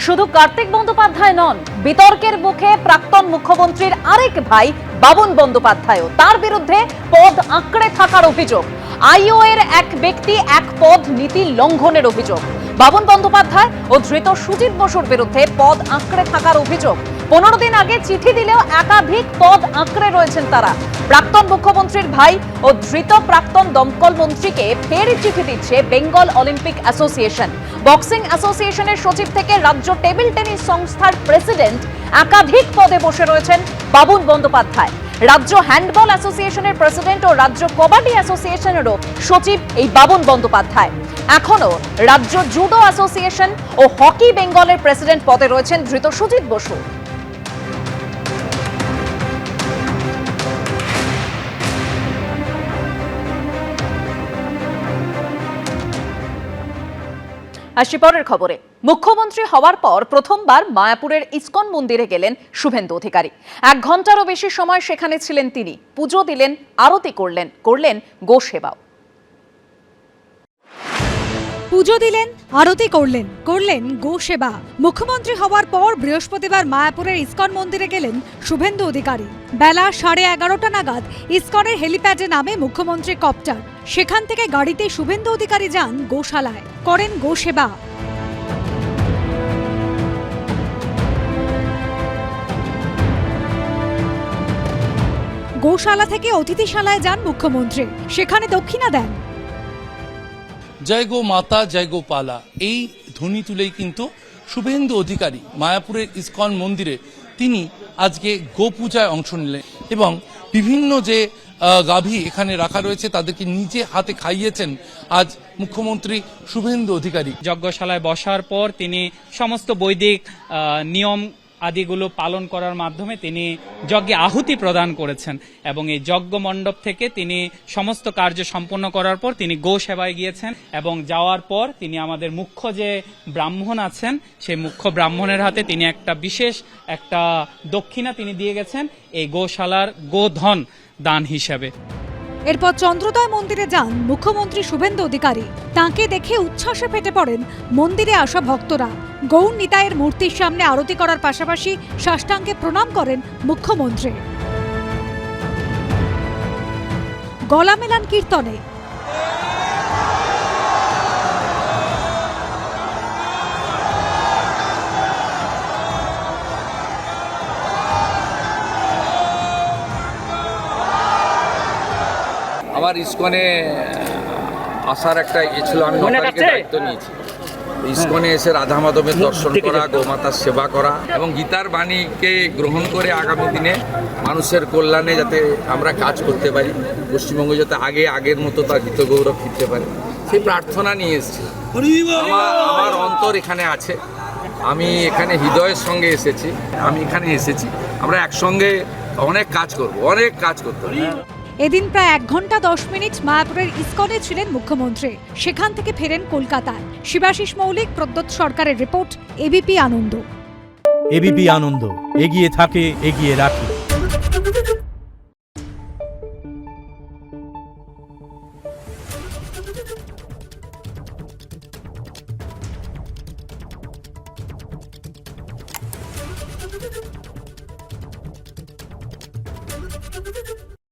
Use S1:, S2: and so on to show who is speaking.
S1: শুধু কার্তিক বন্দ্যোপাধ্যায় নন, বিতর্কের মুখে প্রাক্তন মুখ্যমন্ত্রীর আরেক ভাই বাবুন বন্দ্যোপাধ্যায়ও। তার বিরুদ্ধে পদ আঁকড়ে থাকার অভিযোগ। আইও এর এক ব্যক্তি এক পদ নীতি লঙ্ঘনের অভিযোগ। বাবুন বন্দ্যোপাধ্যায় ও ধৃত সুজিত বসুর বিরুদ্ধে পদ আঁকড়ে থাকার অভিযোগ। 15 দিন আগে চিঠি দিলেও একাধিক পদ আঁকড়ে রয়েছেন তারা। প্রাক্তন মুখ্যমন্ত্রীর ভাই ও ধৃত প্রাক্তন দমকল মন্ত্রীকে ফের চিঠি দিচ্ছে বেঙ্গল অলিম্পিক অ্যাসোসিয়েশন। বক্সিং অ্যাসোসিয়েশনের সচিব থেকে রাজ্য টেবিল টেনিস সংস্থার প্রেসিডেন্ট, একাধিক পদে বসে রয়েছেন বাবুন বন্দ্যোপাধ্যায়। রাজ্য হ্যান্ডবল অ্যাসোসিয়েশনের প্রেসিডেন্ট ও রাজ্য কবাডি অ্যাসোসিয়েশনেরও সচিব এই বাবুন বন্দ্যোপাধ্যায়। এখনো রাজ্য জুডো অ্যাসোসিয়েশন ও হকি বেঙ্গলের প্রেসিডেন্ট পদে রয়েছেন ধৃত সুজিত বসু। আসি পরের খবরে। মুখ্যমন্ত্রী হওয়ার পর প্রথমবার মায়াপুরের ইসকন মন্দিরে গেলেন শুভেন্দু অধিকারী। 1 ঘন্টারও বেশি সময় সেখানে ছিলেন তিনি। পুজো দিলেন, আরতি করলেন গোসেবাও।
S2: পুজো দিলেন, আরতি করলেন গোসেবা। মুখ্যমন্ত্রী হওয়ার পর বৃহস্পতিবার মায়াপুরের ইসকন মন্দিরে গেলেন শুভেন্দু অধিকারী। বেলা 11:30 নাগাদ ইসকনের হেলিপ্যাডে নামে মুখ্যমন্ত্রী কপ্টার। সেখান থেকে গাড়িতে শুভেন্দু অধিকারী যান গোশালায়, করেন গোসেবা। গোশালা থেকে অতিথিশালায় যান মুখ্যমন্ত্রী, সেখানে দক্ষিণা দেন।
S3: জয় গো মাতা, জয় গো পালা, এই ধ্বনি তুলেই কিন্তু শুভেন্দু অধিকারী মায়াপুরের ইসকন মন্দিরে তিনি আজকে গো পূজায় অংশ নিলেন এবং বিভিন্ন যে গাভী এখানে রাখা রয়েছে তাদেরকে নিজে হাতে খাইয়েছেন আজ মুখ্যমন্ত্রী শুভেন্দু অধিকারী।
S4: যজ্ঞশালায় বসার পর তিনি সমস্ত বৈদিক নিয়ম আদিগুলো পালন করার মাধ্যমে তিনি যজ্ঞে আহুতি প্রদান করেছেন এবং এই যজ্ঞ মণ্ডপ থেকে তিনি সমস্ত কার্য সম্পন্ন করার পর তিনি গো সেবায় গিয়েছেন এবং যাওয়ার পর তিনি আমাদের মুখ্য যে ব্রাহ্মণ আছেন সেই মুখ্য ব্রাহ্মণের হাতে তিনি একটা বিশেষ একটা দক্ষিণা তিনি দিয়ে গেছেন এই গোশালার গোধন দান হিসেবে।
S2: এরপর চন্দ্রোদয় মন্দিরে যান মুখ্যমন্ত্রী শুভেন্দু অধিকারী। তাঁকে দেখে উচ্ছ্বাসে ফেটে পড়েন মন্দিরে আসা ভক্তরা। গৌর নিতাইয়ের মূর্তির সামনে আরতি করার পাশাপাশি সাষ্টাঙ্গে প্রণাম করেন মুখ্যমন্ত্রী। গলা মেলান কীর্তনে।
S5: আমার ইসকনে আসার একটা ছিল, আমি দায়িত্ব নিয়েছি ইসকনে এসে রাধা মাধবের দর্শন করা, গোমাতার সেবা করা এবং গীতার বাণীকে গ্রহণ করে আগামী দিনে মানুষের কল্যাণে যাতে আমরা কাজ করতে পারি, পশ্চিমবঙ্গ যাতে আগের মতো তার গীত গৌরব ফিরতে পারে, সেই প্রার্থনা নিয়ে এসেছি। আমার অন্তর এখানে আছে, আমি এখানে হৃদয়ের সঙ্গে এসেছি, আমরা একসঙ্গে অনেক কাজ করতে হবে।
S2: এদিন প্রায় 1 ঘন্টা 10 মিনিট মায়াপুরের ইসকনে ছিলেন মুখ্যমন্ত্রী। সেখান থেকে ফেরেন কলকাতায়। শিবাশিস মৌলিক, প্রদ্যোৎ সরকারের রিপোর্ট, এবিপি আনন্দ।
S6: এবিপি আনন্দ, এগিয়ে থাকে, এগিয়ে রাখে।